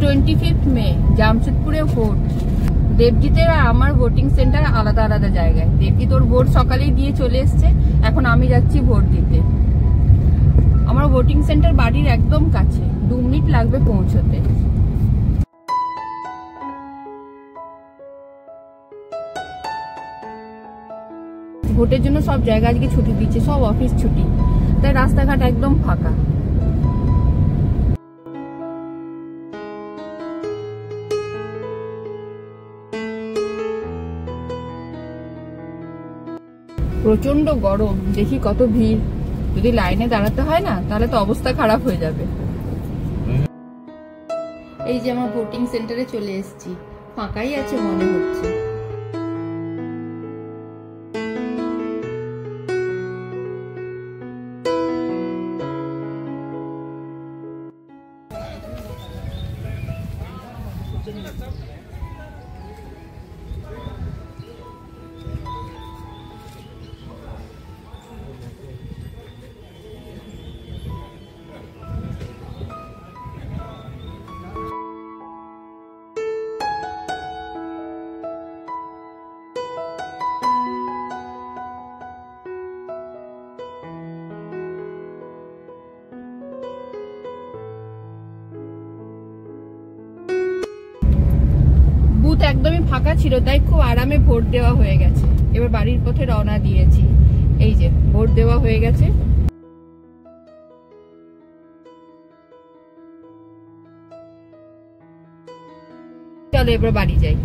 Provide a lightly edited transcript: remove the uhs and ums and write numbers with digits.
25 মে জামশেদপুরে vote. দেবজিতের আর আমার voting centre আলাদা আলাদা জায়গায়। দেবজিৎ ওর ভোট সকালেই দিয়ে চলে এসছে, এখন আমি যাচ্ছি ভোট দিতে। আমার ভোটিং সেন্টার বাড়ির একদম কাছে, 2 মিনিট লাগবে পৌঁছতে। ভোটের জন্য সব জায়গা আজকে ছুটি দিচ্ছে, সব অফিস ছুটি, তাই রাস্তাঘাট একদম ফাঁকা। প্রচন্ড গরম, দেখি কত ভিড়। যদি লাইনে দাঁড়াতে হয় না, তাহলে তো অবস্থা খারাপ হয়ে যাবে। এই যে আমার ভোটিং সেন্টারে চলে এসেছি, ফাঁকাই আছে মনে হচ্ছে। বুথ একদমই ফাঁকা ছিল, তাই খুব আরামে ভোট দেওয়া হয়ে গেছে। এবার বাড়ির পথে রওনা দিয়েছি। এই যে ভোট দেওয়া হয়ে গেছে। চলো এবার বাড়ি যাই।